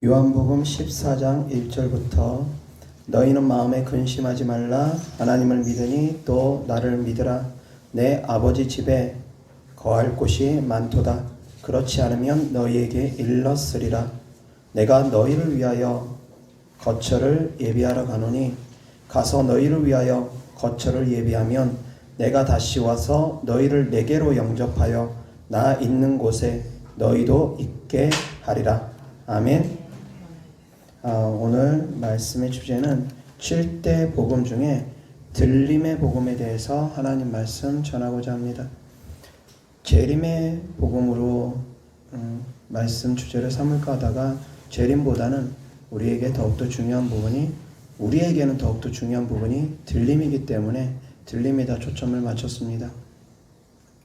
요한복음 14장 1절부터 너희는 마음에 근심하지 말라. 하나님을 믿으니 또 나를 믿으라. 내 아버지 집에 거할 곳이 많도다. 그렇지 않으면 너희에게 일렀으리라. 내가 너희를 위하여 거처를 예비하러 가노니 가서 너희를 위하여 거처를 예비하면 내가 다시 와서 너희를 내게로 영접하여 나 있는 곳에 너희도 있게 하리라. 아멘. 오늘 말씀의 주제는 7대 복음 중에 들림의 복음에 대해서 하나님 말씀 전하고자 합니다. 재림의 복음으로 말씀 주제를 삼을까 하다가 재림보다는 우리에게는 더욱더 중요한 부분이 들림이기 때문에 들림에다 초점을 맞췄습니다.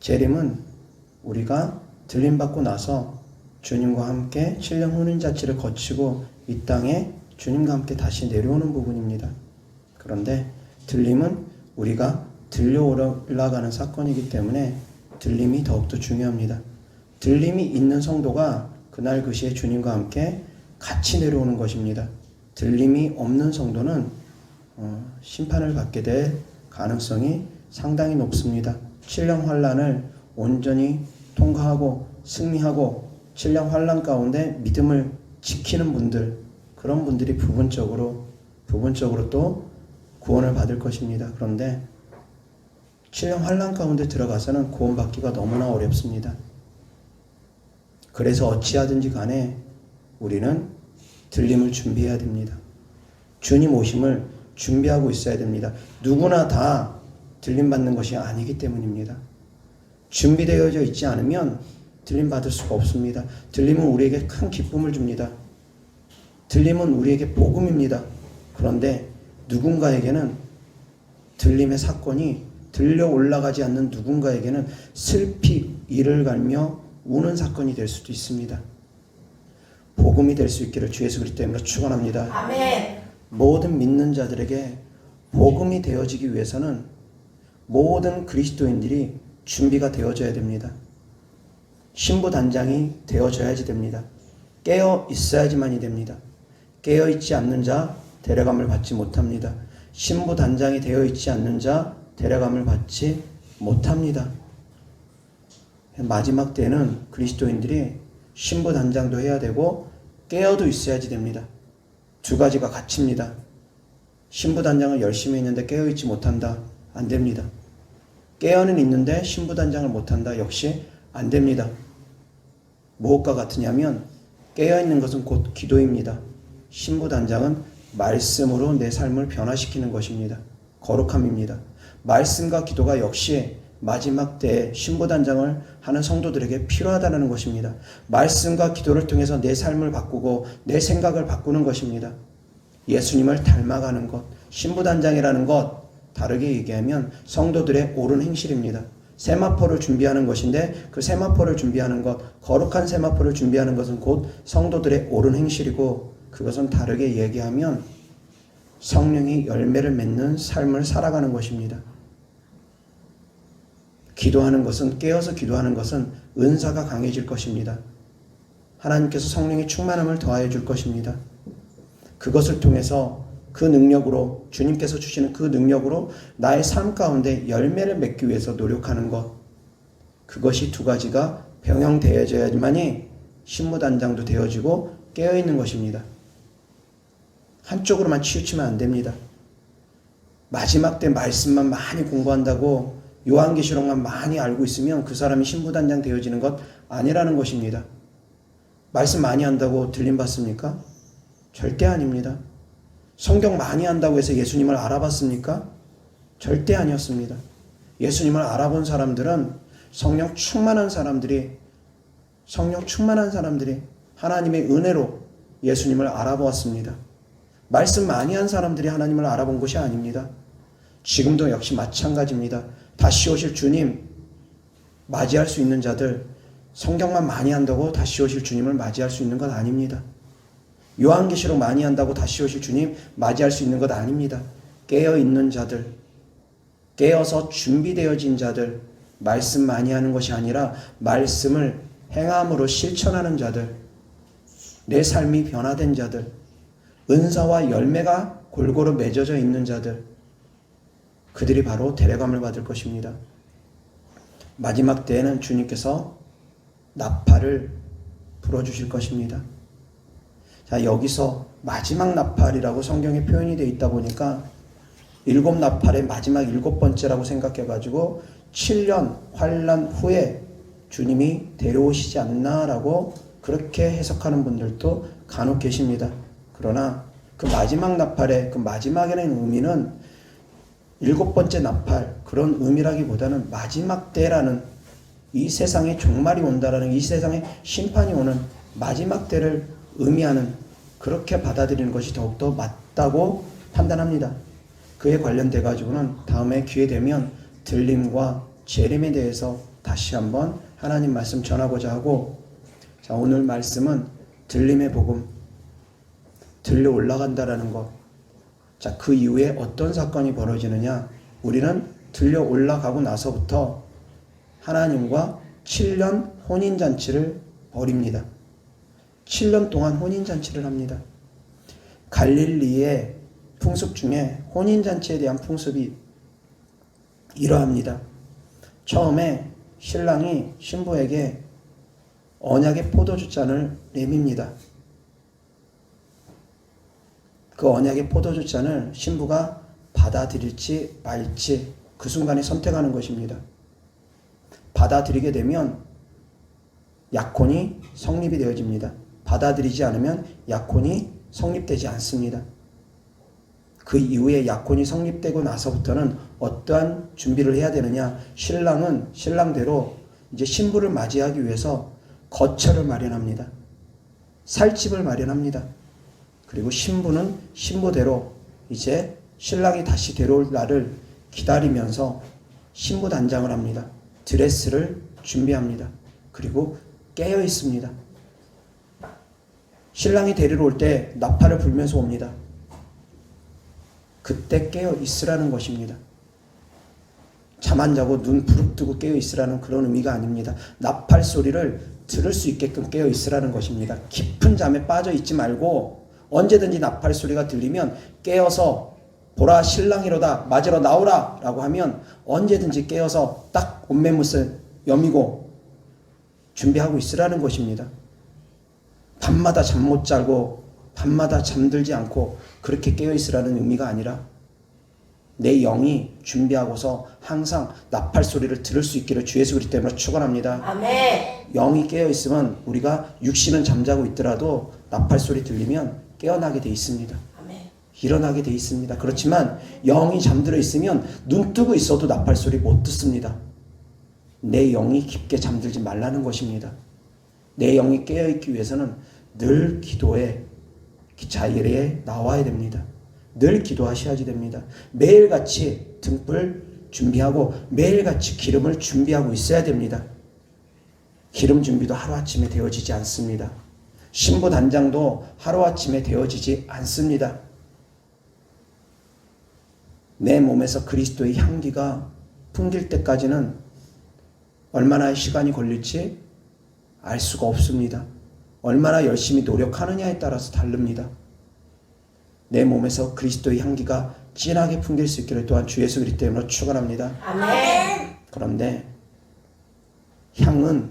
재림은 우리가 들림받고 나서 주님과 함께 7년 혼인잔치를 거치고 이 땅에 주님과 함께 다시 내려오는 부분입니다. 그런데 들림은 우리가 들려 올라가는 사건이기 때문에 들림이 더욱더 중요합니다. 들림이 있는 성도가 그날 그 시에 주님과 함께 같이 내려오는 것입니다. 들림이 없는 성도는 심판을 받게 될 가능성이 상당히 높습니다. 7년 환란을 온전히 통과하고 승리하고 7년 환란 가운데 믿음을 지키는 분들, 그런 분들이 부분적으로 또 구원을 받을 것입니다. 그런데 7년 환란 가운데 들어가서는 구원받기가 너무나 어렵습니다. 그래서 어찌하든지 간에 우리는 들림을 준비해야 됩니다. 주님 오심을 준비하고 있어야 됩니다. 누구나 다 들림 받는 것이 아니기 때문입니다. 준비되어져 있지 않으면 들림 받을 수가 없습니다. 들림은 우리에게 큰 기쁨을 줍니다. 들림은 우리에게 복음입니다. 그런데 누군가에게는 들림의 사건이 들려 올라가지 않는 누군가에게는 슬피 이를 갈며 우는 사건이 될 수도 있습니다. 복음이 될 수 있기를 주 예수 그리스도 이름으로 축원합니다. 아멘. 모든 믿는 자들에게 복음이 되어지기 위해서는 모든 그리스도인들이 준비가 되어져야 됩니다. 신부단장이 되어져야지 됩니다. 깨어 있어야지만이 됩니다. 깨어 있지 않는 자 데려감을 받지 못합니다. 신부단장이 되어 있지 않는 자 데려감을 받지 못합니다. 마지막 때는 그리스도인들이 신부단장도 해야 되고 깨어도 있어야지 됩니다. 두 가지가 갇힙니다. 신부단장을 열심히 했는데 깨어 있지 못한다. 안 됩니다. 깨어는 있는데 신부단장을 못한다. 역시 안 됩니다. 무엇과 같으냐면 깨어있는 것은 곧 기도입니다. 신부단장은 말씀으로 내 삶을 변화시키는 것입니다. 거룩함입니다. 말씀과 기도가 역시 마지막 때에 신부단장을 하는 성도들에게 필요하다는 것입니다. 말씀과 기도를 통해서 내 삶을 바꾸고 내 생각을 바꾸는 것입니다. 예수님을 닮아가는 것, 신부단장이라는 것, 다르게 얘기하면 성도들의 옳은 행실입니다. 세마포를 준비하는 것인데 그 세마포를 준비하는 것, 거룩한 세마포를 준비하는 것은 곧 성도들의 옳은 행실이고 그것은 다르게 얘기하면 성령이 열매를 맺는 삶을 살아가는 것입니다. 기도하는 것은 깨어서 기도하는 것은 은사가 강해질 것입니다. 하나님께서 성령의 충만함을 더하여 줄 것입니다. 그것을 통해서 그 능력으로 주님께서 주시는 그 능력으로 나의 삶 가운데 열매를 맺기 위해서 노력하는 것, 그것이 두 가지가 병행되어져야지만이 신부단장도 되어지고 깨어있는 것입니다. 한쪽으로만 치우치면 안 됩니다. 마지막 때 말씀만 많이 공부한다고 요한계시록만 많이 알고 있으면 그 사람이 신부단장 되어지는 것 아니라는 것입니다. 말씀 많이 한다고 들림 받습니까? 절대 아닙니다. 성경 많이 한다고 해서 예수님을 알아봤습니까? 절대 아니었습니다. 예수님을 알아본 사람들은 성령 충만한 사람들이 하나님의 은혜로 예수님을 알아보았습니다. 말씀 많이 한 사람들이 하나님을 알아본 것이 아닙니다. 지금도 역시 마찬가지입니다. 다시 오실 주님 맞이할 수 있는 자들, 성경만 많이 한다고 다시 오실 주님을 맞이할 수 있는 건 아닙니다. 요한계시록 많이 한다고 다시 오실 주님 맞이할 수 있는 것 아닙니다. 깨어있는 자들, 깨어서 준비되어진 자들, 말씀 많이 하는 것이 아니라 말씀을 행함으로 실천하는 자들, 내 삶이 변화된 자들, 은사와 열매가 골고루 맺어져 있는 자들, 그들이 바로 데려감을 받을 것입니다. 마지막 때에는 주님께서 나팔을 불어주실 것입니다. 자, 여기서 마지막 나팔이라고 성경에 표현이 되어 있다 보니까 7나팔의 마지막 7번째라고 생각해가지고 7년 환난 후에 주님이 데려오시지 않나라고 그렇게 해석하는 분들도 간혹 계십니다. 그러나 그 마지막 나팔의 그 마지막이라는 의미는 7번째 나팔 그런 의미라기보다는 마지막 때라는, 이 세상에 종말이 온다라는, 이 세상에 심판이 오는 마지막 때를 의미하는, 그렇게 받아들이는 것이 더욱더 맞다고 판단합니다. 그에 관련돼 가지고는 다음에 기회 되면 들림과 재림에 대해서 다시 한번 하나님 말씀 전하고자 하고, 자, 오늘 말씀은 들림의 복음, 들려 올라간다라는 것. 자, 그 이후에 어떤 사건이 벌어지느냐? 우리는 들려 올라가고 나서부터 하나님과 7년 혼인잔치를 벌입니다. 7년 동안 혼인잔치를 합니다. 갈릴리의 풍습 중에 혼인잔치에 대한 풍습이 이러합니다. 처음에 신랑이 신부에게 언약의 포도주 잔을 내밉니다. 그 언약의 포도주 잔을 신부가 받아들일지 말지 그 순간에 선택하는 것입니다. 받아들이게 되면 약혼이 성립이 되어집니다. 받아들이지 않으면 약혼이 성립되지 않습니다. 그 이후에 약혼이 성립되고 나서부터는 어떠한 준비를 해야 되느냐? 신랑은 신랑대로 이제 신부를 맞이하기 위해서 거처를 마련합니다. 살집을 마련합니다. 그리고 신부는 신부대로 이제 신랑이 다시 데려올 날을 기다리면서 신부 단장을 합니다. 드레스를 준비합니다. 그리고 깨어 있습니다. 신랑이 데리러 올 때 나팔을 불면서 옵니다. 그때 깨어 있으라는 것입니다. 잠 안 자고 눈 부릅뜨고 깨어 있으라는 그런 의미가 아닙니다. 나팔 소리를 들을 수 있게끔 깨어 있으라는 것입니다. 깊은 잠에 빠져 있지 말고 언제든지 나팔 소리가 들리면 깨어서 보라 신랑이로다 맞으러 나오라 라고 하면 언제든지 깨어서 딱 옷매무새 여미고 준비하고 있으라는 것입니다. 밤마다 잠 못 자고 밤마다 잠들지 않고 그렇게 깨어 있으라는 의미가 아니라 내 영이 준비하고서 항상 나팔 소리를 들을 수 있기를 주 예수 그리스도 때문에 축원합니다. 아멘. 영이 깨어 있으면 우리가 육신은 잠자고 있더라도 나팔 소리 들리면 깨어나게 돼 있습니다. 아멘. 일어나게 돼 있습니다. 그렇지만 영이 잠들어 있으면 눈 뜨고 있어도 나팔 소리 못 듣습니다. 내 영이 깊게 잠들지 말라는 것입니다. 내 영이 깨어 있기 위해서는 늘 기도에 자리에 나와야 됩니다. 늘 기도하셔야지 됩니다. 매일같이 등불 준비하고 매일같이 기름을 준비하고 있어야 됩니다. 기름 준비도 하루아침에 되어지지 않습니다. 신부 단장도 하루아침에 되어지지 않습니다. 내 몸에서 그리스도의 향기가 풍길 때까지는 얼마나 시간이 걸릴지 알 수가 없습니다. 얼마나 열심히 노력하느냐에 따라서 다릅니다. 내 몸에서 그리스도의 향기가 진하게 풍길 수 있기를 또한 주 예수 그리스도 이름으로 축원합니다. 아멘. 그런데 향은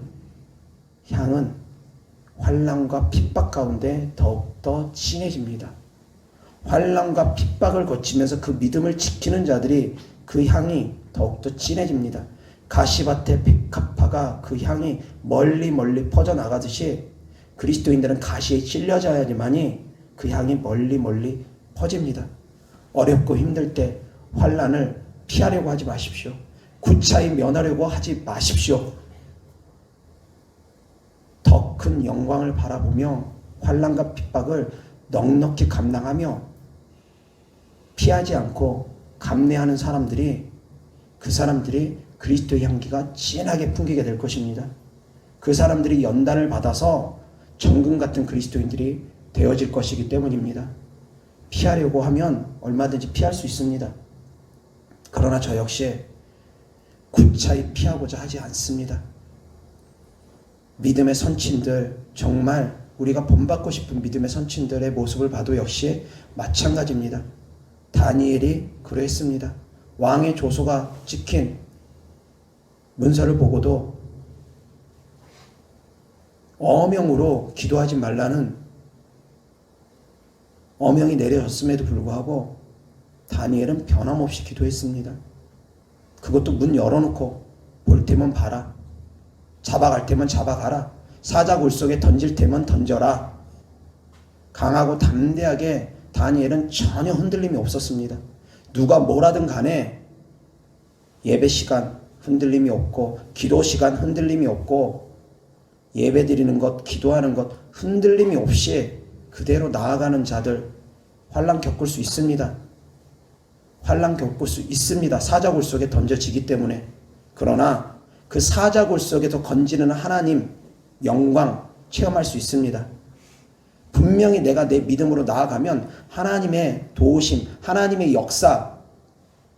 환난과 핍박 가운데 더욱더 진해집니다. 환난과 핍박을 거치면서 그 믿음을 지키는 자들이 그 향이 더욱더 진해집니다. 가시밭의 백합화가 그 향이 멀리 퍼져나가듯이 그리스도인들은 가시에 찔려져야지만이 그 향이 멀리 퍼집니다. 어렵고 힘들 때 환난을 피하려고 하지 마십시오. 구차히 면하려고 하지 마십시오. 더 큰 영광을 바라보며 환난과 핍박을 넉넉히 감당하며 피하지 않고 감내하는 사람들이, 그 사람들이 그리스도의 향기가 진하게 풍기게 될 것입니다. 그 사람들이 연단을 받아서 정금 같은 그리스도인들이 되어질 것이기 때문입니다. 피하려고 하면 얼마든지 피할 수 있습니다. 그러나 저 역시 구차히 피하고자 하지 않습니다. 믿음의 선친들, 정말 우리가 본받고 싶은 믿음의 선친들의 모습을 봐도 역시 마찬가지입니다. 다니엘이 그랬습니다. 왕의 조서가 찍힌 문서를 보고도 어명으로 기도하지 말라는 어명이 내려졌음에도 불구하고 다니엘은 변함없이 기도했습니다. 그것도 문 열어놓고 볼 테면 봐라. 잡아갈 테면 잡아가라. 사자굴 속에 던질 테면 던져라. 강하고 담대하게 다니엘은 전혀 흔들림이 없었습니다. 누가 뭐라든 간에 예배 시간 흔들림이 없고, 기도 시간 흔들림이 없고, 예배 드리는 것, 기도하는 것 흔들림이 없이 그대로 나아가는 자들 환난 겪을 수 있습니다. 환난 겪을 수 있습니다. 사자굴 속에 던져지기 때문에. 그러나 그 사자굴 속에서 건지는 하나님 영광 체험할 수 있습니다. 분명히 내가 내 믿음으로 나아가면 하나님의 도우심, 하나님의 역사,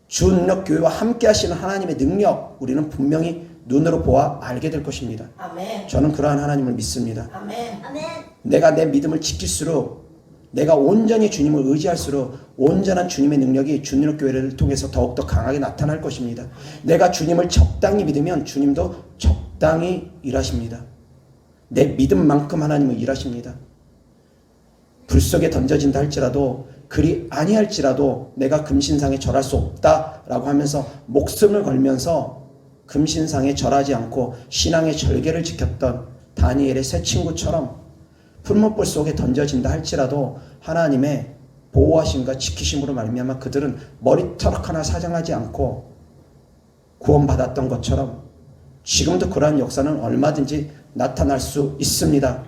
주능력교회와 함께 하시는 하나님의 능력 우리는 분명히 눈으로 보아 알게 될 것입니다. 아멘. 저는 그러한 하나님을 믿습니다. 아멘. 아멘. 내가 내 믿음을 지킬수록, 내가 온전히 주님을 의지할수록 온전한 주님의 능력이 주능력교회를 통해서 더욱더 강하게 나타날 것입니다. 내가 주님을 적당히 믿으면 주님도 적당히 일하십니다. 내 믿음만큼 하나님은 일하십니다. 불 속에 던져진다 할지라도, 그리 아니할지라도 내가 금신상에 절할 수 없다라고 하면서 목숨을 걸면서 금신상에 절하지 않고 신앙의 절개를 지켰던 다니엘의 세 친구처럼 풀무불 속에 던져진다 할지라도 하나님의 보호하심과 지키심으로 말미암아 그들은 머리털 하나 사정하지 않고 구원받았던 것처럼 지금도 그러한 역사는 얼마든지 나타날 수 있습니다.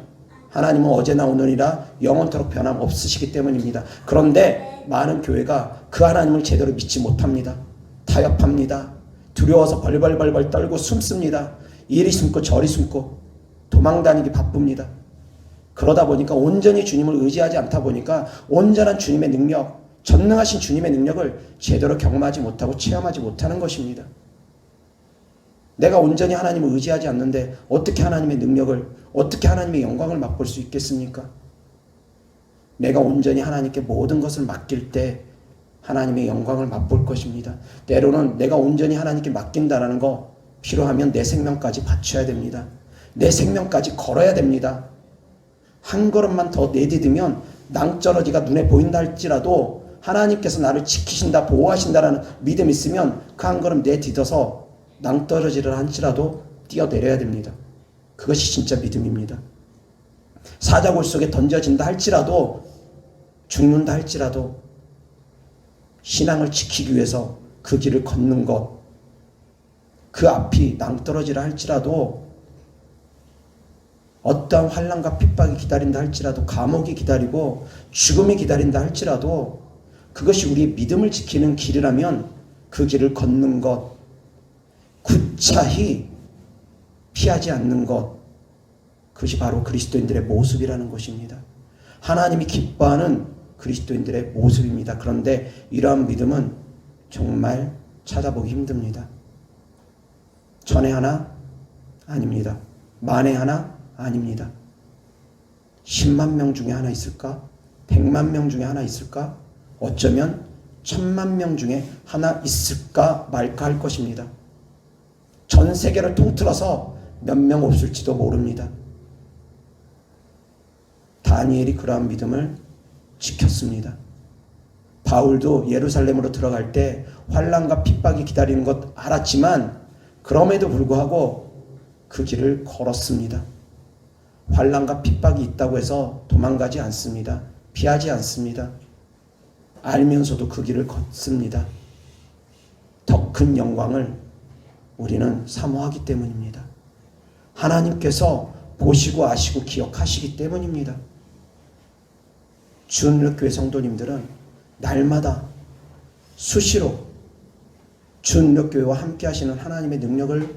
하나님은 어제나 오늘이라 영원토록 변함없으시기 때문입니다. 그런데 많은 교회가 그 하나님을 제대로 믿지 못합니다. 타협합니다. 두려워서 벌벌벌벌 떨고 숨습니다. 이리 숨고 저리 숨고 도망다니기 바쁩니다. 그러다 보니까 온전히 주님을 의지하지 않다 보니까 온전한 주님의 능력, 전능하신 주님의 능력을 제대로 경험하지 못하고 체험하지 못하는 것입니다. 내가 온전히 하나님을 의지하지 않는데 어떻게 하나님의 능력을, 어떻게 하나님의 영광을 맛볼 수 있겠습니까? 내가 온전히 하나님께 모든 것을 맡길 때 하나님의 영광을 맛볼 것입니다. 때로는 내가 온전히 하나님께 맡긴다는 거 필요하면 내 생명까지 바쳐야 됩니다. 내 생명까지 걸어야 됩니다. 한 걸음만 더 내디디면 낭떠러지가 눈에 보인다 할지라도 하나님께서 나를 지키신다, 보호하신다라는 믿음이 있으면 그 한 걸음 내디뎌서 낭떠러지를 할지라도 뛰어내려야 됩니다. 그것이 진짜 믿음입니다. 사자굴 속에 던져진다 할지라도, 죽는다 할지라도 신앙을 지키기 위해서 그 길을 걷는 것, 그 앞이 낭떠러지라 할지라도, 어떠한 환난과 핍박이 기다린다 할지라도, 감옥이 기다리고 죽음이 기다린다 할지라도 그것이 우리의 믿음을 지키는 길이라면 그 길을 걷는 것, 구차히 피하지 않는 것, 그것이 바로 그리스도인들의 모습이라는 것입니다. 하나님이 기뻐하는 그리스도인들의 모습입니다. 그런데 이러한 믿음은 정말 찾아보기 힘듭니다. 천에 하나? 아닙니다. 만에 하나? 아닙니다. 10만 명 중에 하나 있을까? 100만 명 중에 하나 있을까? 어쩌면 1000만 명 중에 하나 있을까 말까 할 것입니다. 전 세계를 통틀어서 몇 명 없을지도 모릅니다. 다니엘이 그러한 믿음을 지켰습니다. 바울도 예루살렘으로 들어갈 때 환난과 핍박이 기다리는 것 알았지만 그럼에도 불구하고 그 길을 걸었습니다. 환난과 핍박이 있다고 해서 도망가지 않습니다. 피하지 않습니다. 알면서도 그 길을 걷습니다. 더 큰 영광을 우리는 사모하기 때문입니다. 하나님께서 보시고 아시고 기억하시기 때문입니다. 주능력교회 성도님들은 날마다 수시로 주능력교회와 함께 하시는 하나님의 능력을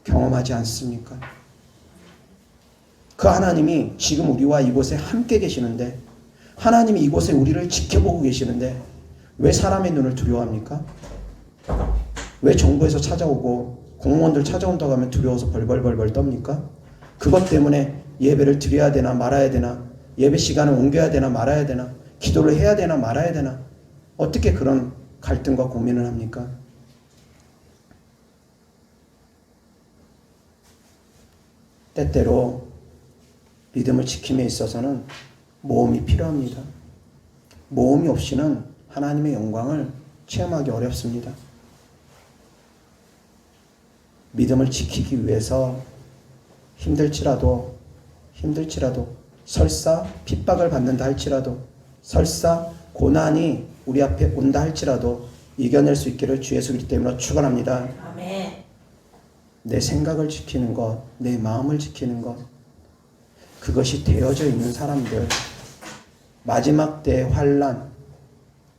경험하지 않습니까? 그 하나님이 지금 우리와 이곳에 함께 계시는데, 하나님이 이곳에 우리를 지켜보고 계시는데 왜 사람의 눈을 두려워합니까? 왜 정부에서 찾아오고 공무원들 찾아온다고 하면 두려워서 벌벌벌벌 떱니까? 그것 때문에 예배를 드려야 되나 말아야 되나, 예배 시간을 옮겨야 되나 말아야 되나, 기도를 해야 되나 말아야 되나, 어떻게 그런 갈등과 고민을 합니까? 때때로 믿음을 지킴에 있어서는 모험이 필요합니다. 모험이 없이는 하나님의 영광을 체험하기 어렵습니다. 믿음을 지키기 위해서 힘들지라도 설사 핍박을 받는다 할지라도, 설사 고난이 우리 앞에 온다 할지라도 이겨낼 수 있기를 주 예수 그리스도 이름으로 축원합니다. 아멘. 내 생각을 지키는 것, 내 마음을 지키는 것, 그것이 되어져 있는 사람들, 마지막 때의 환난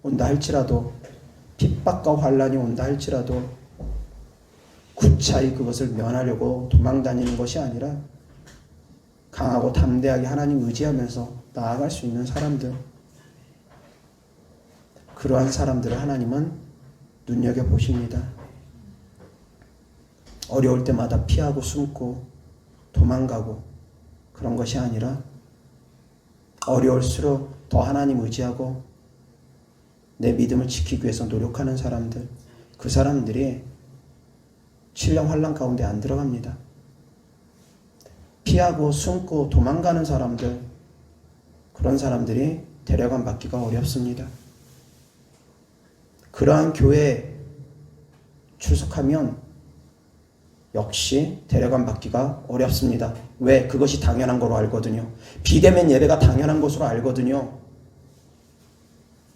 온다 할지라도, 핍박과 환난이 온다 할지라도 구차히 그것을 면하려고 도망다니는 것이 아니라 강하고 담대하게 하나님 의지하면서 나아갈 수 있는 사람들, 그러한 사람들을 하나님은 눈여겨보십니다. 어려울 때마다 피하고 숨고 도망가고 그런 것이 아니라 어려울수록 더 하나님 의지하고 내 믿음을 지키기 위해서 노력하는 사람들, 그 사람들이 신령 환난 가운데 안 들어갑니다. 피하고 숨고 도망가는 사람들, 그런 사람들이 데려감 받기가 어렵습니다. 그러한 교회에 출석하면 역시 데려감 받기가 어렵습니다. 왜? 그것이 당연한 거로 알거든요. 비대면 예배가 당연한 것으로 알거든요.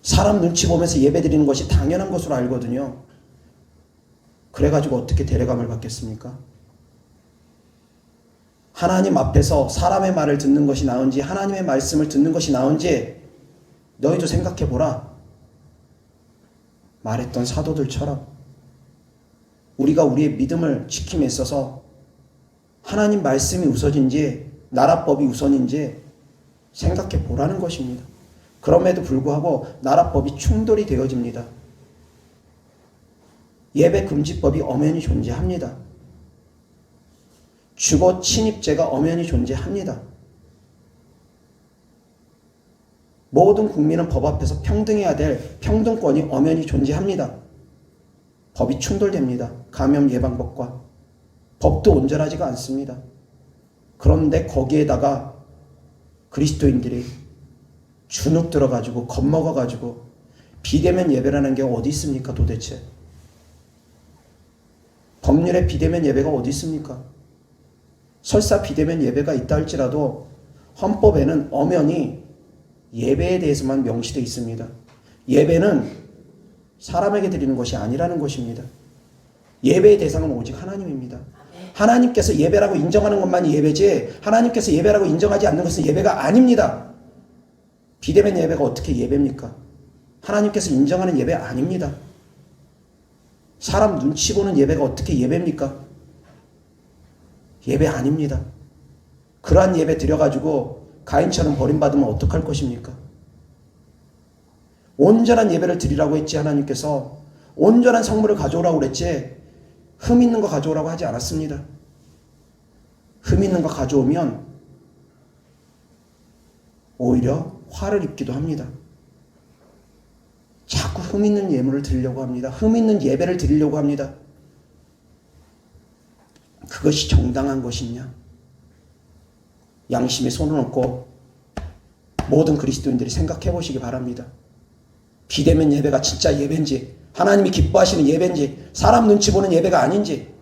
사람 눈치 보면서 예배 드리는 것이 당연한 것으로 알거든요. 그래가지고 어떻게 데려감을 받겠습니까? 하나님 앞에서 사람의 말을 듣는 것이 나은지 하나님의 말씀을 듣는 것이 나은지 너희도 생각해보라. 말했던 사도들처럼 우리가 우리의 믿음을 지킴에 있어서 하나님 말씀이 우선인지 나라법이 우선인지 생각해 보라는 것입니다. 그럼에도 불구하고 나라법이 충돌이 되어집니다. 예배 금지법이 엄연히 존재합니다. 주거 침입죄가 엄연히 존재합니다. 모든 국민은 법 앞에서 평등해야 될 평등권이 엄연히 존재합니다. 법이 충돌됩니다. 감염 예방법과. 법도 온전하지가 않습니다. 그런데 거기에다가 그리스도인들이 주눅 들어가지고 겁먹어가지고 비대면 예배라는 게 어디 있습니까 도대체? 법률에 비대면 예배가 어디 있습니까? 설사 비대면 예배가 있다 할지라도 헌법에는 엄연히 예배에 대해서만 명시되어 있습니다. 예배는 사람에게 드리는 것이 아니라는 것입니다. 예배의 대상은 오직 하나님입니다. 하나님께서 예배라고 인정하는 것만이 예배지 하나님께서 예배라고 인정하지 않는 것은 예배가 아닙니다. 비대면 예배가 어떻게 예배입니까? 하나님께서 인정하는 예배 아닙니다. 사람 눈치 보는 예배가 어떻게 예배입니까? 예배 아닙니다. 그러한 예배 드려가지고 가인처럼 버림받으면 어떡할 것입니까? 온전한 예배를 드리라고 했지 하나님께서 온전한 성물을 가져오라고 그랬지 흠 있는 거 가져오라고 하지 않았습니다. 흠 있는 거 가져오면 오히려 화를 입기도 합니다. 자꾸 흠 있는 예물을 드리려고 합니다. 흠 있는 예배를 드리려고 합니다. 그것이 정당한 것이냐? 양심에 손을 얹고 모든 그리스도인들이 생각해 보시기 바랍니다. 비대면 예배가 진짜 예배인지 하나님이 기뻐하시는 예배인지 사람 눈치 보는 예배가 아닌지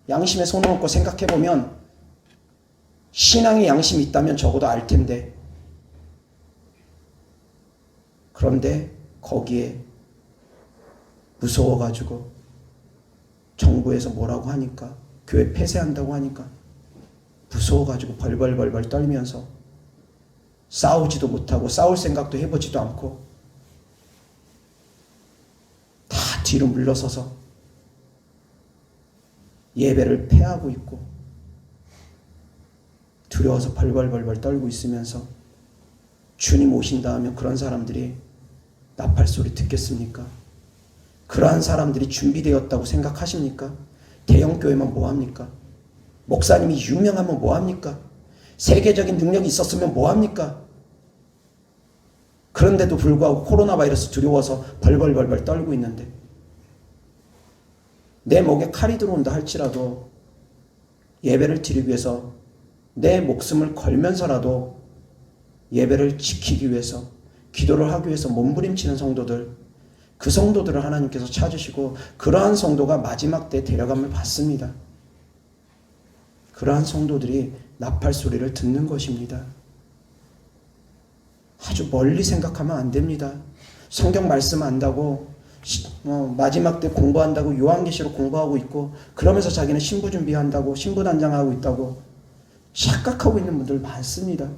양심에 손을 얹고 생각해 보면 신앙의 양심이 있다면 적어도 알 텐데 그런데 거기에 무서워가지고 정부에서 뭐라고 하니까 교회 폐쇄한다고 하니까 무서워가지고 벌벌벌벌 떨면서 싸우지도 못하고 싸울 생각도 해보지도 않고 다 뒤로 물러서서 예배를 폐하고 있고 두려워서 벌벌벌벌 떨고 있으면서 주님 오신다 하면 그런 사람들이 나팔 소리 듣겠습니까? 그러한 사람들이 준비되었다고 생각하십니까? 대형교회만 뭐합니까? 목사님이 유명하면 뭐합니까? 세계적인 능력이 있었으면 뭐합니까? 그런데도 불구하고 코로나 바이러스 두려워서 벌벌벌벌 떨고 있는데, 내 목에 칼이 들어온다 할지라도 예배를 드리기 위해서 내 목숨을 걸면서라도 예배를 지키기 위해서, 기도를 하기 위해서 몸부림치는 성도들, 그 성도들을 하나님께서 찾으시고 그러한 성도가 마지막 때 데려감을 받습니다. 그러한 성도들이 나팔 소리를 듣는 것입니다. 아주 멀리 생각하면 안 됩니다. 성경 말씀 안다고 마지막 때 공부한다고 요한계시록 공부하고 있고, 그러면서 자기는 신부 준비한다고 신부단장하고 있다고 착각하고 있는 분들 많습니다.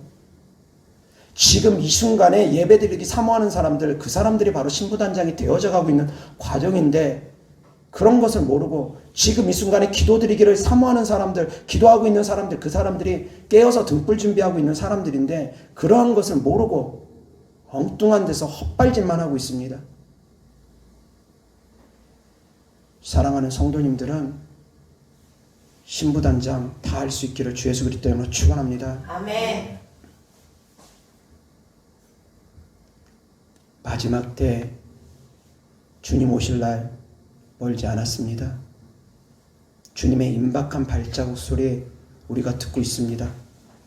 지금 이 순간에 예배드리기 사모하는 사람들, 그 사람들이 바로 신부단장이 되어져 가고 있는 과정인데, 그런 것을 모르고 지금 이 순간에 기도드리기를 사모하는 사람들, 기도하고 있는 사람들, 그 사람들이 깨어서 등불 준비하고 있는 사람들인데, 그러한 것을 모르고 엉뚱한 데서 헛발질만 하고 있습니다. 사랑하는 성도님들은 신부단장 다 할 수 있기를 주 예수 그리스도 이름으로 축원합니다. 아멘. 마지막 때 주님 오실 날 멀지 않았습니다. 주님의 임박한 발자국 소리 우리가 듣고 있습니다.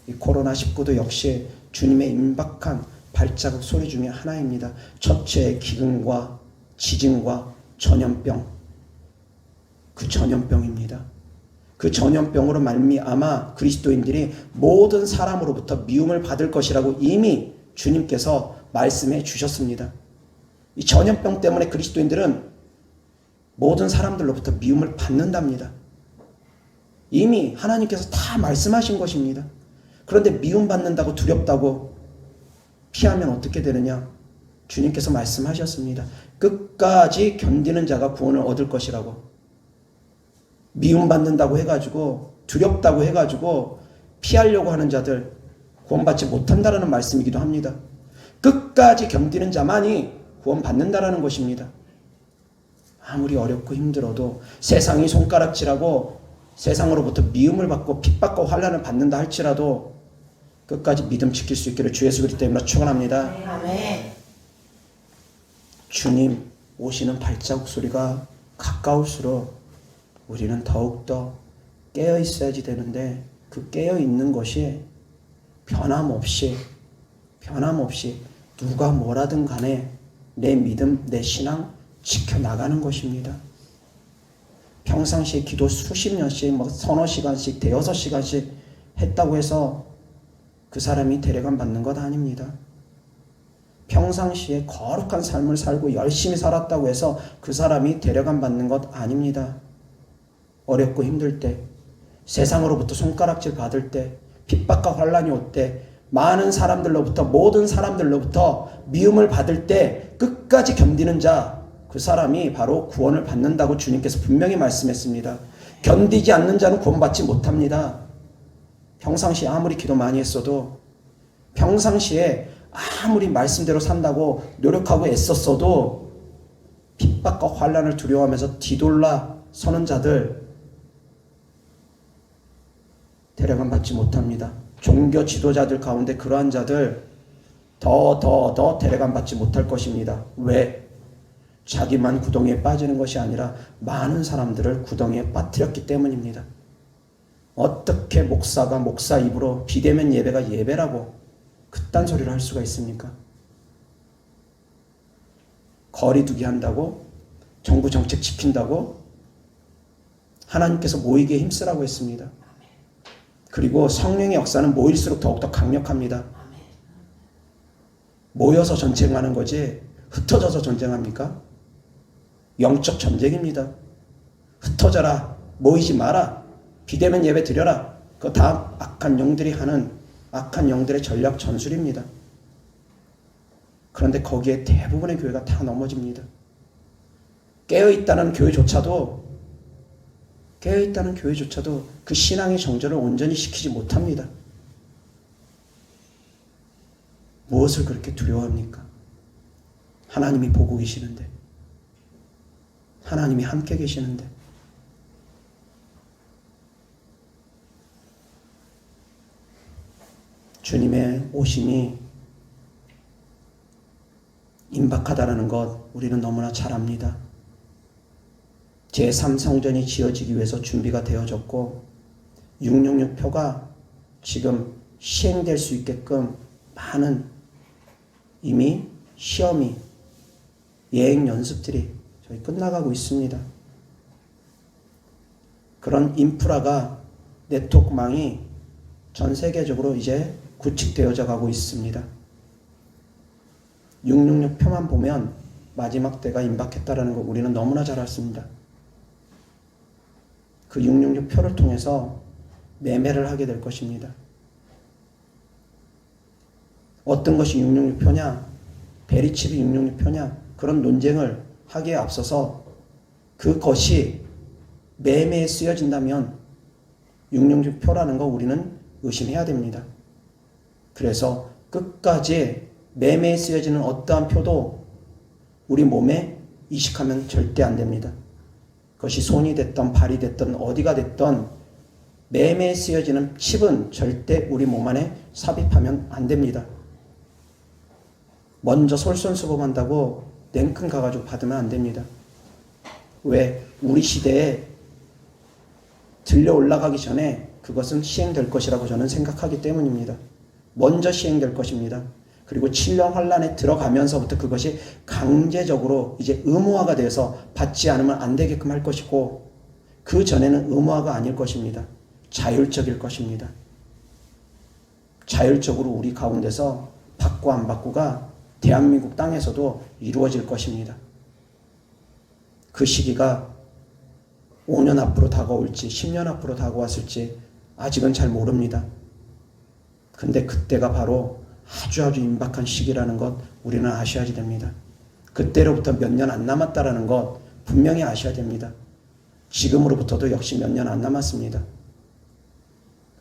이 코로나19도 역시 주님의 임박한 발자국 소리 중에 하나입니다. 첫째, 기근과 지진과 전염병, 그 전염병입니다. 그 전염병으로 말미암아 그리스도인들이 모든 사람으로부터 미움을 받을 것이라고 이미 주님께서 말씀해 주셨습니다. 이 전염병 때문에 그리스도인들은 모든 사람들로부터 미움을 받는답니다. 이미 하나님께서 다 말씀하신 것입니다. 그런데 미움받는다고 두렵다고 피하면 어떻게 되느냐? 주님께서 말씀하셨습니다. 끝까지 견디는 자가 구원을 얻을 것이라고. 미움받는다고 해가지고, 두렵다고 해가지고 피하려고 하는 자들 구원받지 못한다라는 말씀이기도 합니다. 끝까지 견디는 자만이 구원받는다라는 것입니다. 아무리 어렵고 힘들어도, 세상이 손가락질하고 세상으로부터 미움을 받고 핍박과 환난을 받는다 할지라도 끝까지 믿음 지킬 수 있기를 주 예수 그리스도 이름으로 축원합니다. 아멘. 주님 오시는 발자국 소리가 가까울수록 우리는 더욱더 깨어 있어야지 되는데, 그 깨어 있는 것이 변함없이 누가 뭐라든 간에 내 믿음, 내 신앙 지켜나가는 것입니다. 평상시에 기도 수십 년씩, 서너 시간씩, 대여섯 시간씩 했다고 해서 그 사람이 데려감 받는 것 아닙니다. 평상시에 거룩한 삶을 살고 열심히 살았다고 해서 그 사람이 데려감 받는 것 아닙니다. 어렵고 힘들 때, 세상으로부터 손가락질 받을 때, 핍박과 환난이 올 때, 많은 사람들로부터, 모든 사람들로부터 미움을 받을 때 끝까지 견디는 자, 그 사람이 바로 구원을 받는다고 주님께서 분명히 말씀했습니다. 견디지 않는 자는 구원받지 못합니다. 평상시에 아무리 기도 많이 했어도, 평상시에 아무리 말씀대로 산다고 노력하고 애썼어도 핍박과 환난을 두려워하면서 뒤돌아 서는 자들 데려감 받지 못합니다. 종교 지도자들 가운데 그러한 자들 더 데려감 받지 못할 것입니다. 왜? 자기만 구덩이에 빠지는 것이 아니라 많은 사람들을 구덩이에 빠뜨렸기 때문입니다. 어떻게 목사가 목사 입으로 비대면 예배가 예배라고 그딴 소리를 할 수가 있습니까? 거리두기 한다고, 정부 정책 지킨다고 하나님께서 모이기에 힘쓰라고 했습니다. 그리고 성령의 역사는 모일수록 더욱더 강력합니다. 모여서 전쟁하는 거지 흩어져서 전쟁합니까? 영적 전쟁입니다. 흩어져라, 모이지 마라, 비대면 예배 드려라. 그거 다 악한 영들이 하는 악한 영들의 전략 전술입니다. 그런데 거기에 대부분의 교회가 다 넘어집니다. 깨어있다는 교회조차도 그 신앙의 정절을 온전히 시키지 못합니다. 무엇을 그렇게 두려워합니까? 하나님이 보고 계시는데, 하나님이 함께 계시는데. 주님의 오심이 임박하다라는 것 우리는 너무나 잘 압니다. 제3성전이 지어지기 위해서 준비가 되어졌고 666표가 지금 시행될 수 있게끔 많은 이미 시험이 예행 연습들이 저희 끝나가고 있습니다. 그런 인프라가 네트워크망이 전 세계적으로 이제 구축되어져 가고 있습니다. 666표만 보면 마지막 때가 임박했다라는 거 우리는 너무나 잘 알습니다. 그 666표를 통해서 매매를 하게 될 것입니다. 어떤 것이 666표냐, 베리칩이 666표냐 그런 논쟁을 하기에 앞서서 그것이 매매에 쓰여진다면 666표라는 거 우리는 의심해야 됩니다. 그래서 끝까지 매매에 쓰여지는 어떠한 표도 우리 몸에 이식하면 절대 안 됩니다. 그것이 손이 됐던 발이 됐던 어디가 됐던 매매에 쓰여지는 칩은 절대 우리 몸 안에 삽입하면 안 됩니다. 먼저 솔선수범한다고 냉큼 가가지고 받으면 안 됩니다. 왜? 우리 시대에 들려 올라가기 전에 그것은 시행될 것이라고 저는 생각하기 때문입니다. 먼저 시행될 것입니다. 그리고 7년 환란에 들어가면서부터 그것이 강제적으로 이제 의무화가 돼서 받지 않으면 안 되게끔 할 것이고 그 전에는 의무화가 아닐 것입니다. 자율적일 것입니다. 자율적으로 우리 가운데서 받고 안 받고가 대한민국 땅에서도 이루어질 것입니다. 그 시기가 5년 앞으로 다가올지 10년 앞으로 다가왔을지 아직은 잘 모릅니다. 근데 그때가 바로 아주 임박한 시기라는 것 우리는 아셔야 됩니다. 그때로부터 몇 년 안 남았다라는 것 분명히 아셔야 됩니다. 지금으로부터도 역시 몇 년 안 남았습니다.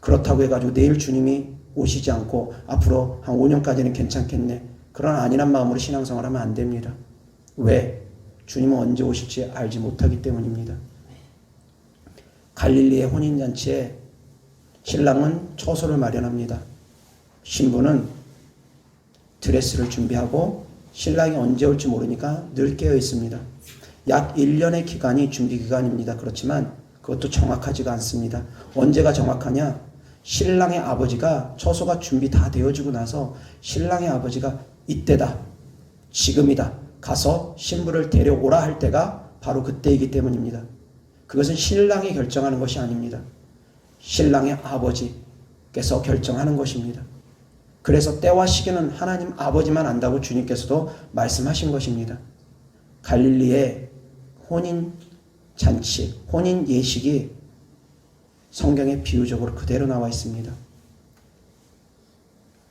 그렇다고 해가지고 내일 주님이 오시지 않고 앞으로 한 5년까지는 괜찮겠네. 그런 안일한 마음으로 신앙생활 하면 안 됩니다. 왜? 주님은 언제 오실지 알지 못하기 때문입니다. 갈릴리의 혼인잔치에 신랑은 처소를 마련합니다. 신부는 드레스를 준비하고 신랑이 언제 올지 모르니까 늘 깨어 있습니다. 약 1년의 기간이 준비 기간입니다. 그렇지만 그것도 정확하지가 않습니다. 언제가 정확하냐? 신랑의 아버지가 처소가 준비 다 되어지고 나서 신랑의 아버지가 이때다, 지금이다, 가서 신부를 데려오라 할 때가 바로 그때이기 때문입니다. 그것은 신랑이 결정하는 것이 아닙니다. 신랑의 아버지께서 결정하는 것입니다. 그래서 때와 시기는 하나님 아버지만 안다고 주님께서도 말씀하신 것입니다. 갈릴리의 혼인 잔치, 혼인 예식이 성경에 비유적으로 그대로 나와 있습니다.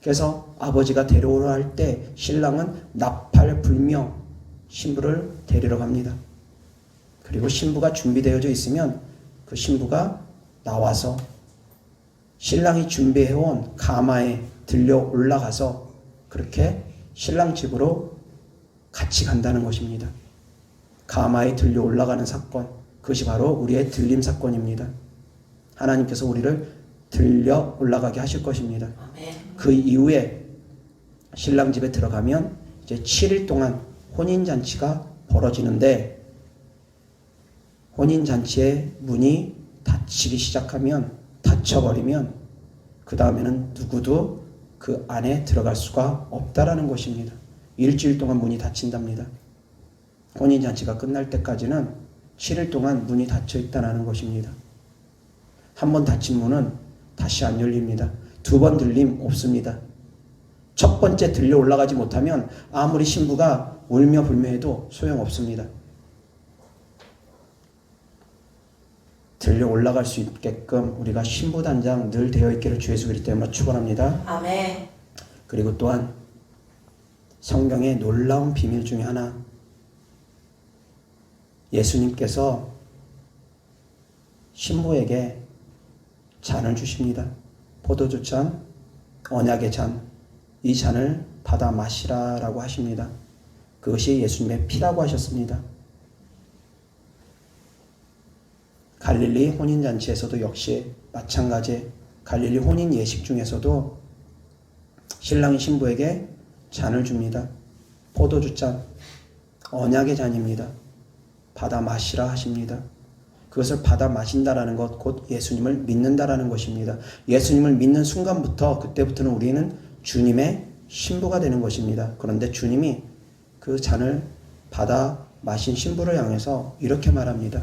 그래서 아버지가 데려오라 할 때 신랑은 나팔 불며 신부를 데리러 갑니다. 그리고 신부가 준비되어져 있으면 그 신부가 나와서 신랑이 준비해온 가마에 들려 올라가서 그렇게 신랑 집으로 같이 간다는 것입니다. 가마에 들려 올라가는 사건, 그것이 바로 우리의 들림 사건입니다. 하나님께서 우리를 들려 올라가게 하실 것입니다. 그 이후에 신랑 집에 들어가면 이제 7일 동안 혼인잔치가 벌어지는데 혼인잔치의 문이 닫히기 시작하면 닫혀버리면 그 다음에는 누구도 그 안에 들어갈 수가 없다라는 것입니다. 일주일 동안 문이 닫힌답니다. 혼인잔치가 끝날 때까지는 7일 동안 문이 닫혀 있다는 것입니다. 한 번 닫힌 문은 다시 안 열립니다. 두 번 들림 없습니다. 첫 번째 들려 올라가지 못하면 아무리 신부가 울며 불며 해도 소용없습니다. 들려 올라갈 수 있게끔 우리가 신부단장 늘 되어 있기를 주 예수 그리스도 이름으로 축원합니다. 아멘. 그리고 또한 성경의 놀라운 비밀 중에 하나, 예수님께서 신부에게 잔을 주십니다. 포도주 잔, 언약의 잔, 이 잔을 받아 마시라라고 하십니다. 그것이 예수님의 피라고 하셨습니다. 갈릴리 혼인잔치에서도 역시 마찬가지, 갈릴리 혼인 예식 중에서도 신랑이 신부에게 잔을 줍니다. 포도주 잔, 언약의 잔입니다. 받아 마시라 하십니다. 그것을 받아 마신다라는 것, 곧 예수님을 믿는다라는 것입니다. 예수님을 믿는 순간부터, 그때부터는 우리는 주님의 신부가 되는 것입니다. 그런데 주님이 그 잔을 받아 마신 신부를 향해서 이렇게 말합니다.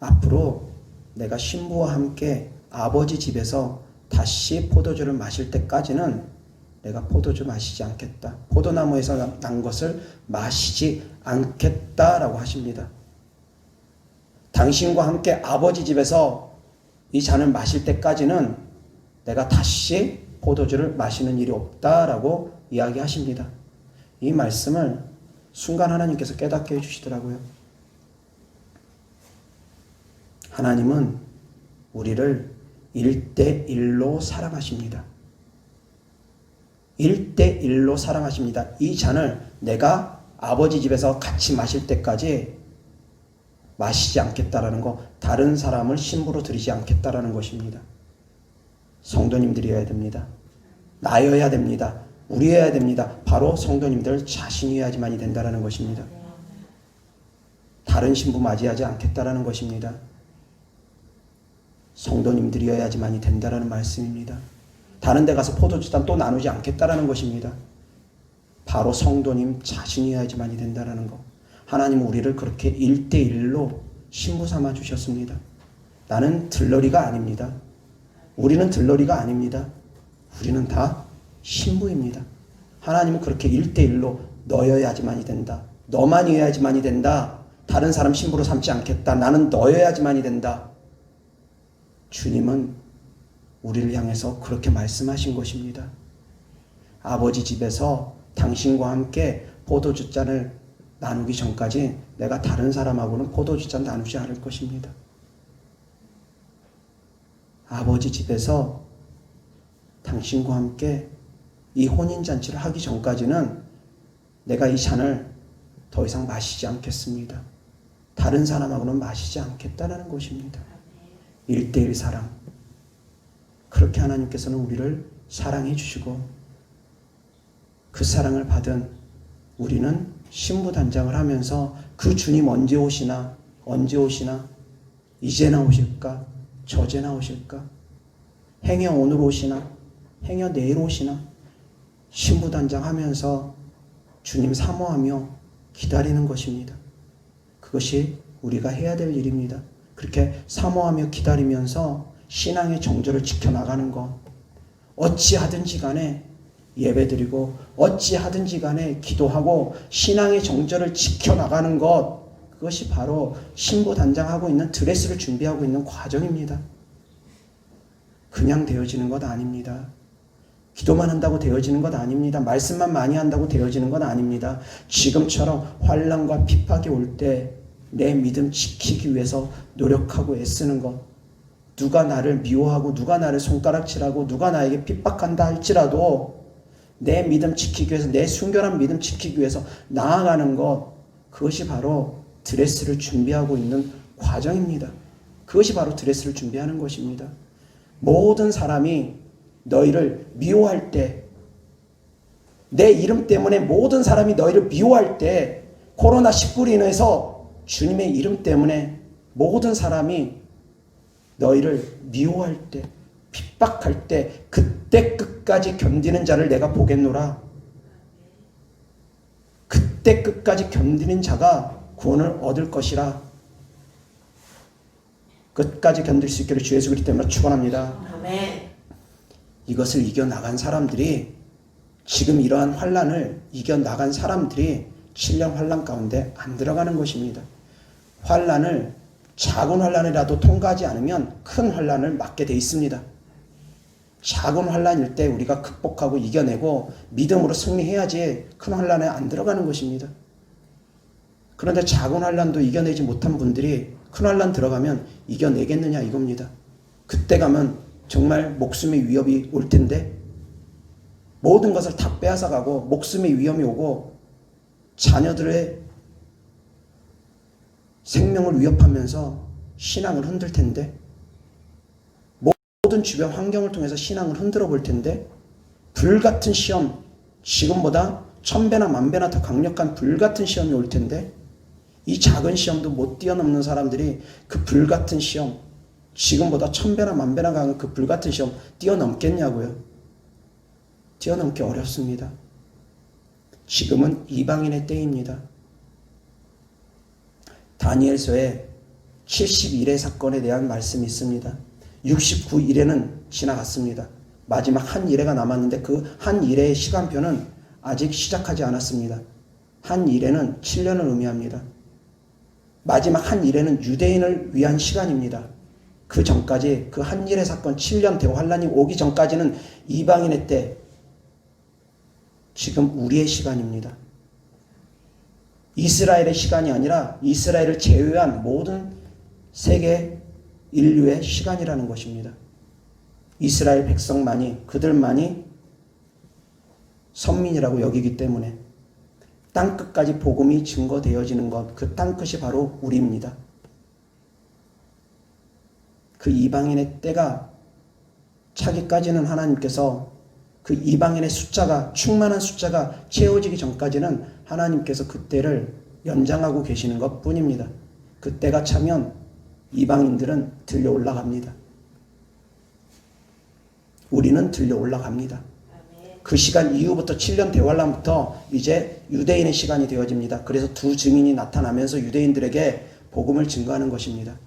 앞으로 내가 신부와 함께 아버지 집에서 다시 포도주를 마실 때까지는 내가 포도주 마시지 않겠다. 포도나무에서 난 것을 마시지 않겠다라고 하십니다. 당신과 함께 아버지 집에서 이 잔을 마실 때까지는 내가 다시 포도주를 마시는 일이 없다라고 이야기하십니다. 이 말씀을 순간 하나님께서 깨닫게 해주시더라고요. 하나님은 우리를 1대1로 사랑하십니다. 1대1로 사랑하십니다. 이 잔을 내가 아버지 집에서 같이 마실 때까지 마시지 않겠다라는 거, 다른 사람을 신부로 들이지 않겠다라는 것입니다. 성도님들이어야 됩니다. 나여야 됩니다. 우리여야 됩니다. 바로 성도님들 자신이어야지만이 된다라는 것입니다. 다른 신부 맞이하지 않겠다라는 것입니다. 성도님들이어야지만이 된다라는 말씀입니다. 다른 데 가서 포도주잔 또 나누지 않겠다라는 것입니다. 바로 성도님 자신이어야지만이 된다라는 것. 하나님은 우리를 그렇게 1대1로 신부 삼아 주셨습니다. 나는 들러리가 아닙니다. 우리는 들러리가 아닙니다. 우리는 다 신부입니다. 하나님은 그렇게 1대1로 너여야지만이 된다. 너만이어야지만이 된다. 다른 사람 신부로 삼지 않겠다. 나는 너여야지만이 된다. 주님은 우리를 향해서 그렇게 말씀하신 것입니다. 아버지 집에서 당신과 함께 포도주잔을 나누기 전까지 내가 다른 사람하고는 포도주잔 나누지 않을 것입니다. 아버지 집에서 당신과 함께 이 혼인잔치를 하기 전까지는 내가 이 잔을 더 이상 마시지 않겠습니다. 다른 사람하고는 마시지 않겠다는 것입니다. 1대1 사랑. 그렇게 하나님께서는 우리를 사랑해 주시고 그 사랑을 받은 우리는 신부 단장을 하면서 그 주님 언제 오시나 이제나 오실까 저제나 오실까 행여 오늘 오시나 행여 내일 오시나 신부 단장하면서 주님 사모하며 기다리는 것입니다. 그것이 우리가 해야 될 일입니다. 그렇게 사모하며 기다리면서 신앙의 정절을 지켜나가는 것, 어찌하든지 간에 예배드리고 어찌하든지 간에 기도하고 신앙의 정절을 지켜나가는 것, 그것이 바로 신부 단장하고 있는 드레스를 준비하고 있는 과정입니다. 그냥 되어지는 것 아닙니다. 기도만 한다고 되어지는 것 아닙니다. 말씀만 많이 한다고 되어지는 것 아닙니다. 지금처럼 환난과 핍박이 올 때 내 믿음 지키기 위해서 노력하고 애쓰는 것, 누가 나를 미워하고 누가 나를 손가락질하고 누가 나에게 핍박한다 할지라도 내 믿음 지키기 위해서, 내 순결한 믿음 지키기 위해서 나아가는 것, 그것이 바로 드레스를 준비하고 있는 과정입니다. 그것이 바로 드레스를 준비하는 것입니다. 모든 사람이 너희를 미워할 때, 내 이름 때문에 모든 사람이 너희를 미워할 때, 코로나19로 인해서 주님의 이름 때문에 모든 사람이 너희를 미워할 때, 핍박할 때, 그때 끝까지 견디는 자를 내가 보겠노라. 그때 끝까지 견디는 자가 구원을 얻을 것이라. 끝까지 견딜 수 있기를 주 예수 그리스도 이름으로 축원합니다. 아멘. 이것을 이겨나간 사람들이, 지금 이러한 환난을 이겨나간 사람들이 7년 환난 가운데 안 들어가는 것입니다. 환난을, 작은 환난이라도 통과하지 않으면 큰 환난을 맞게 돼 있습니다. 작은 환난일 때 우리가 극복하고 이겨내고 믿음으로 승리해야지 큰 환난에 안 들어가는 것입니다. 그런데 작은 환난도 이겨내지 못한 분들이 큰 환난 들어가면 이겨내겠느냐 이겁니다. 그때 가면 정말 목숨의 위협이 올 텐데, 모든 것을 다 빼앗아가고 목숨의 위험이 오고 자녀들의 생명을 위협하면서 신앙을 흔들 텐데, 모든 주변 환경을 통해서 신앙을 흔들어 볼 텐데, 불같은 시험, 지금보다 1000배나 10,000배나 더 강력한 불같은 시험이 올 텐데 이 작은 시험도 못 뛰어넘는 사람들이 그 불같은 시험, 지금보다 1000배나 10,000배나 강한 그 불같은 시험 뛰어넘겠냐고요. 뛰어넘기 어렵습니다. 지금은 이방인의 때입니다. 다니엘서에 71회 사건에 대한 말씀이 있습니다. 69일에는 지나갔습니다. 마지막 한 일회가 남았는데 그 한 일회의 시간표는 아직 시작하지 않았습니다. 한 일회는 7년을 의미합니다. 마지막 한 일회는 유대인을 위한 시간입니다. 그 전까지 그 한 일회 사건 7년 대환란이 오기 전까지는 이방인의 때, 지금 우리의 시간입니다. 이스라엘의 시간이 아니라 이스라엘을 제외한 모든 세계 인류의 시간이라는 것입니다. 이스라엘 백성만이, 그들만이 선민이라고 여기기 때문에 땅끝까지 복음이 증거되어지는 것, 그 땅끝이 바로 우리입니다. 그 이방인의 때가 차기까지는 하나님께서 그 이방인의 숫자가, 충만한 숫자가 채워지기 전까지는 하나님께서 그 때를 연장하고 계시는 것 뿐입니다. 그 때가 차면 이방인들은 들려 올라갑니다. 우리는 들려 올라갑니다. 그 시간 이후부터 7년 대환란부터 이제 유대인의 시간이 되어집니다. 그래서 두 증인이 나타나면서 유대인들에게 복음을 증거하는 것입니다.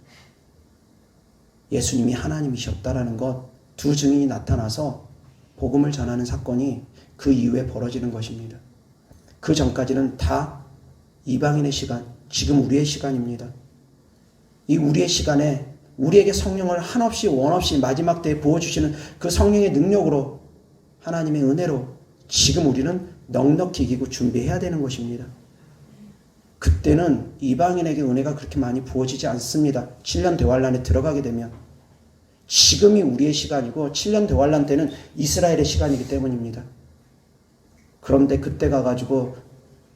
예수님이 하나님이셨다라는 것, 두 증인이 나타나서 복음을 전하는 사건이 그 이후에 벌어지는 것입니다. 그 전까지는 다 이방인의 시간, 지금 우리의 시간입니다. 이 우리의 시간에 우리에게 성령을 한없이 원없이 마지막 때에 부어주시는 그 성령의 능력으로, 하나님의 은혜로 지금 우리는 넉넉히 이기고 준비해야 되는 것입니다. 그때는 이방인에게 은혜가 그렇게 많이 부어지지 않습니다. 7년 대환란에 들어가게 되면. 지금이 우리의 시간이고 7년 대환란 때는 이스라엘의 시간이기 때문입니다. 그런데 그때 가가지고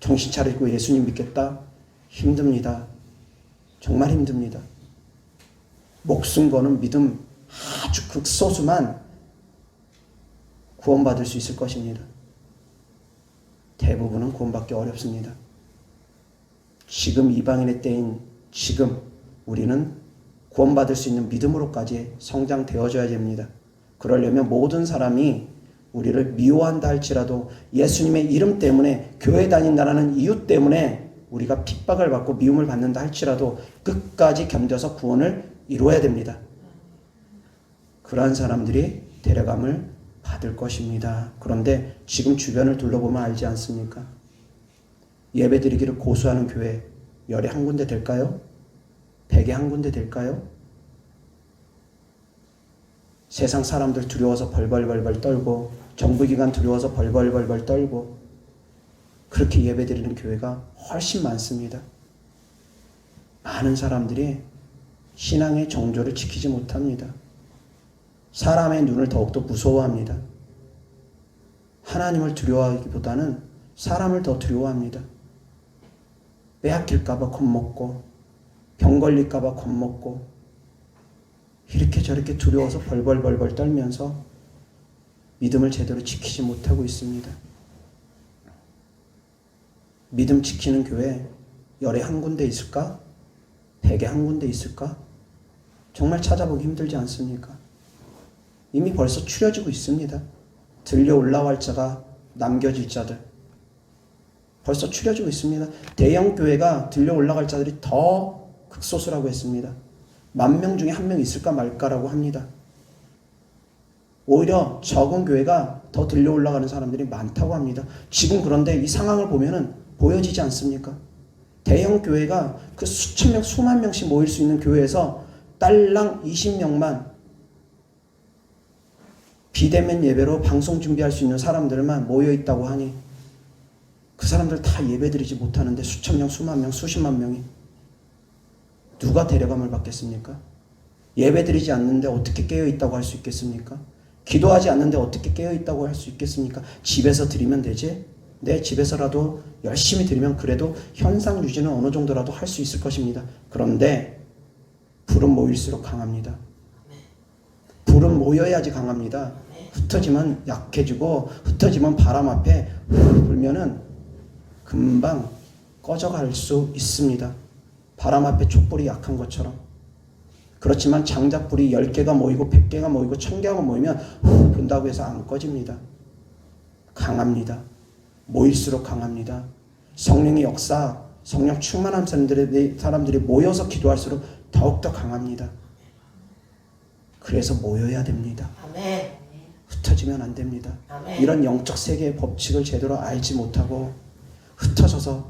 정신 차리고 예수님 믿겠다? 힘듭니다. 정말 힘듭니다. 목숨 거는 믿음 아주 극소수만 구원받을 수 있을 것입니다. 대부분은 구원받기 어렵습니다. 지금 이방인의 때인 지금 우리는 구원받을 수 있는 믿음으로까지 성장되어져야 됩니다. 그러려면 모든 사람이 우리를 미워한다 할지라도 예수님의 이름 때문에 교회 다닌다는 이유 때문에 우리가 핍박을 받고 미움을 받는다 할지라도 끝까지 견뎌서 구원을 이루어야 됩니다. 그러한 사람들이 데려감을 받을 것입니다. 그런데 지금 주변을 둘러보면 알지 않습니까? 예배드리기를 고수하는 교회 10에 한 군데 될까요? 100에 한 군데 될까요? 세상 사람들 두려워서 벌벌벌벌 떨고 정부기관 두려워서 벌벌벌벌 떨고 그렇게 예배드리는 교회가 훨씬 많습니다. 많은 사람들이 신앙의 정조를 지키지 못합니다. 사람의 눈을 더욱더 무서워합니다. 하나님을 두려워하기보다는 사람을 더 두려워합니다. 빼앗길까봐 겁먹고 병 걸릴까봐 겁먹고 이렇게 저렇게 두려워서 벌벌벌벌 떨면서 믿음을 제대로 지키지 못하고 있습니다. 믿음 지키는 교회 10에 한 군데 있을까? 100에 한 군데 있을까? 정말 찾아보기 힘들지 않습니까? 이미 벌써 추려지고 있습니다. 들려 올라갈 자가 남겨질 자들 벌써 추려지고 있습니다. 대형 교회가 들려 올라갈 자들이 더 극소수라고 했습니다. 10,000명 중에 1명 있을까 말까라고 합니다. 오히려 적은 교회가 더 들려 올라가는 사람들이 많다고 합니다. 지금 그런데 이 상황을 보면은 보여지지 않습니까? 대형 교회가 그 수천 명, 수만 명씩 모일 수 있는 교회에서 딸랑 20명만 비대면 예배로 방송 준비할 수 있는 사람들만 모여 있다고 하니 그 사람들 다 예배드리지 못하는데 수천 명, 수만 명, 수십만 명이 누가 데려감을 받겠습니까? 예배드리지 않는데 어떻게 깨어있다고 할 수 있겠습니까? 기도하지 않는데 어떻게 깨어있다고 할 수 있겠습니까? 집에서 드리면 되지? 내 집에서라도 열심히 드리면 그래도 현상 유지는 어느 정도라도 할 수 있을 것입니다. 그런데 불은 모일수록 강합니다. 불은 모여야지 강합니다. 흩어지면 약해지고 흩어지면 바람 앞에 후 불면은 금방 꺼져갈 수 있습니다. 바람 앞에 촛불이 약한 것처럼. 그렇지만 장작불이 10개가 모이고 100개가 모이고 1000개가 모이면 후 분다고 해서 안 꺼집니다. 강합니다. 모일수록 강합니다. 성령의 역사, 성령 충만한 사람들이 모여서 기도할수록 더욱더 강합니다. 그래서 모여야 됩니다. 아멘. 흩어지면 안 됩니다. 아멘. 이런 영적 세계의 법칙을 제대로 알지 못하고 흩어져서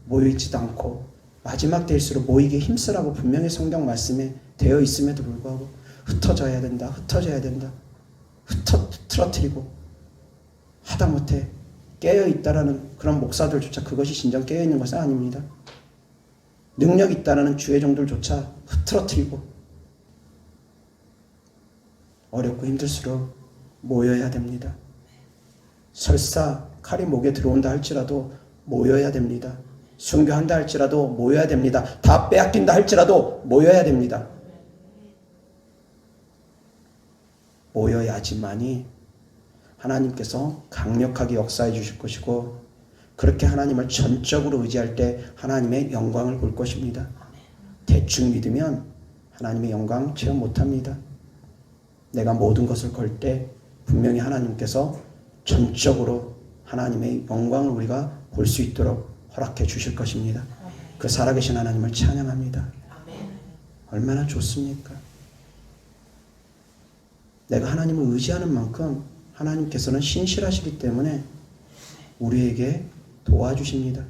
모여있지도 않고 마지막 때일수록 모이기에 힘쓰라고 분명히 성경 말씀에 되어 있음에도 불구하고 흩어져야 된다. 흩어져야 된다. 틀어뜨리고 하다못해 깨어있다라는 그런 목사들조차 그것이 진정 깨어있는 것은 아닙니다. 능력 있다라는 주의 종들조차 흐트러뜨리고 어렵고 힘들수록 모여야 됩니다. 설사 칼이 목에 들어온다 할지라도 모여야 됩니다. 순교한다 할지라도 모여야 됩니다. 다 빼앗긴다 할지라도 모여야 됩니다. 모여야지만이 하나님께서 강력하게 역사해 주실 것이고 그렇게 하나님을 전적으로 의지할 때 하나님의 영광을 볼 것입니다. 대충 믿으면 하나님의 영광 체험 못합니다. 내가 모든 것을 걸 때 분명히 하나님께서 전적으로 하나님의 영광을 우리가 볼 수 있도록 허락해 주실 것입니다. 그 살아계신 하나님을 찬양합니다. 얼마나 좋습니까? 내가 하나님을 의지하는 만큼 하나님께서는 신실하시기 때문에 우리에게 도와주십니다.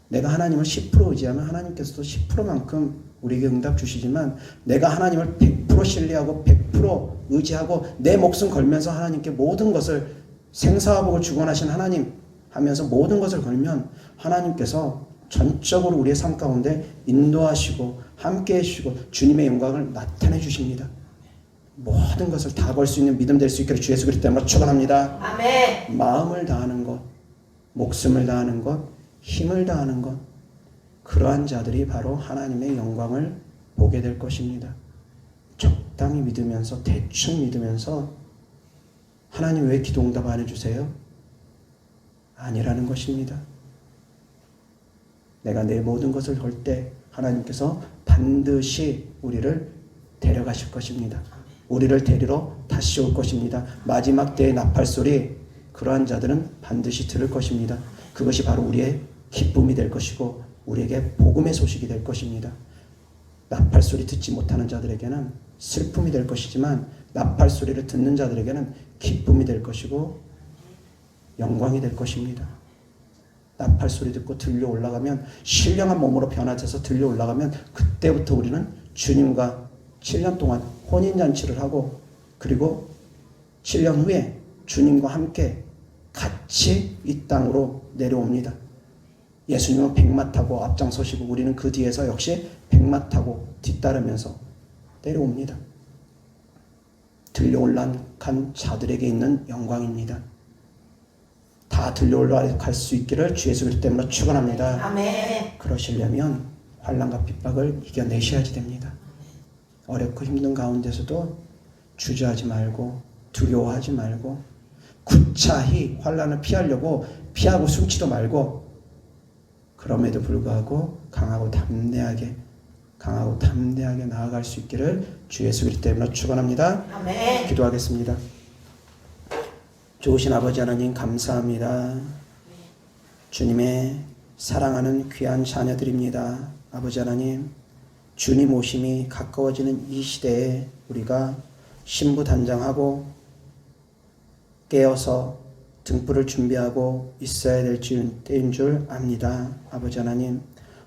내가 하나님을 10% 의지하면 하나님께서도 10%만큼 우리에게 응답 주시지만 내가 하나님을 100% 신뢰하고 100% 의지하고 내 목숨 걸면서 하나님께 모든 것을 생사화복을 주관하신 하나님 하면서 모든 것을 걸면 하나님께서 전적으로 우리의 삶 가운데 인도하시고 함께 해주시고 주님의 영광을 나타내 주십니다. 모든 것을 다 걸 수 있는 믿음 될 수 있기를 주 예수 그리스도 이름으로 축원합니다. 아멘. 마음을 다하는 것, 목숨을 다하는 것, 힘을 다하는 것, 그러한 자들이 바로 하나님의 영광을 보게 될 것입니다. 적당히 믿으면서 대충 믿으면서 하나님 왜 기도 응답 안 해주세요? 아니라는 것입니다. 내가 내 모든 것을 걸 때 하나님께서 반드시 우리를 데려가실 것입니다. 우리를 데리러 다시 올 것입니다. 마지막 때의 나팔소리 그러한 자들은 반드시 들을 것입니다. 그것이 바로 우리의 기쁨이 될 것이고 우리에게 복음의 소식이 될 것입니다. 나팔소리 듣지 못하는 자들에게는 슬픔이 될 것이지만 나팔소리를 듣는 자들에게는 기쁨이 될 것이고 영광이 될 것입니다. 나팔소리 듣고 들려 올라가면 신령한 몸으로 변화돼서 들려 올라가면 그때부터 우리는 주님과 7년 동안 혼인잔치를 하고 그리고 7년 후에 주님과 함께 같이 이 땅으로 내려옵니다. 예수님은 백마 타고 앞장서시고 우리는 그 뒤에서 역시 백마 타고 뒤따르면서 내려옵니다. 들려 올라간 자들에게 있는 영광입니다. 다 들려 올라갈 수 있기를 주 예수 그리스도 때문에 축원합니다. 아멘. 그러시려면 환난과 핍박을 이겨내셔야지 됩니다. 어렵고 힘든 가운데서도 주저하지 말고 두려워하지 말고 구차히 환난을 피하고 숨지도 말고 그럼에도 불구하고 강하고 담대하게 나아갈 수 있기를 주 예수 그리스도 때문에 축원합니다. 아멘. 기도하겠습니다. 좋으신 아버지 하나님 감사합니다. 주님의 사랑하는 귀한 자녀들입니다. 아버지 하나님 주님 오심이 가까워지는 이 시대에 우리가 신부단장하고 깨어서 등불을 준비하고 있어야 될 때인 줄 압니다. 아버지 하나님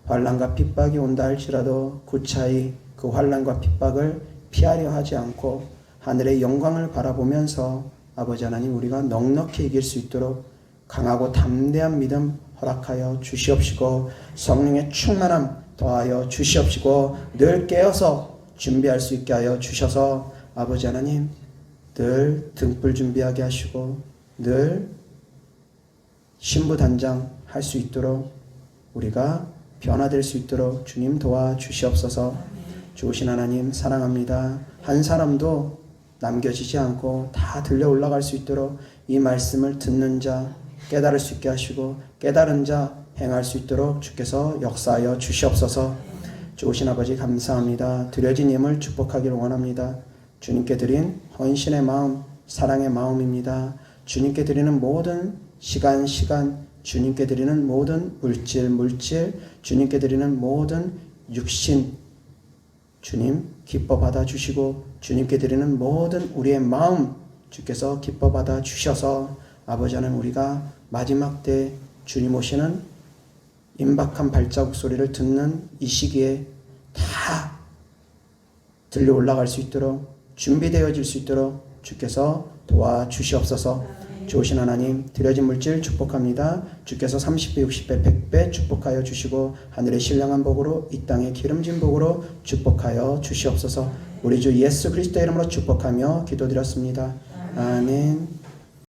환난과 핍박이 온다 할지라도 구차히 그 환난과 핍박을 피하려 하지 않고 하늘의 영광을 바라보면서 아버지 하나님 우리가 넉넉히 이길 수 있도록 강하고 담대한 믿음 허락하여 주시옵시고 성령의 충만함 더하여 주시옵시고 늘 깨어서 준비할 수 있게 하여 주셔서 아버지 하나님 늘 등불 준비하게 하시고 늘 신부단장 할 수 있도록 우리가 변화될 수 있도록 주님 도와주시옵소서. 좋으신 하나님 사랑합니다. 한 사람도 남겨지지 않고 다 들려 올라갈 수 있도록 이 말씀을 듣는 자 깨달을 수 있게 하시고 깨달은 자 행할 수 있도록 주께서 역사하여 주시옵소서. 좋으신 아버지 감사합니다. 드려진 예물 축복하기를 원합니다. 주님께 드린 헌신의 마음, 사랑의 마음입니다. 주님께 드리는 모든 시간, 주님께 드리는 모든 물질, 주님께 드리는 모든 육신, 주님 기뻐 받아 주시고 주님께 드리는 모든 우리의 마음 주께서 기뻐 받아 주셔서 아버지 하나님 우리가 마지막 때 주님 오시는 임박한 발자국 소리를 듣는 이 시기에 다 들려 올라갈 수 있도록 준비되어질 수 있도록 주께서 도와주시옵소서. 좋으신 하나님 드려진 물질 축복합니다. 주께서 30배 60배 100배 축복하여 주시고 하늘의 신령한 복으로 이 땅의 기름진 복으로 축복하여 주시옵소서. 우리 주 예수 그리스도의 이름으로 축복하며 기도드렸습니다. 아멘.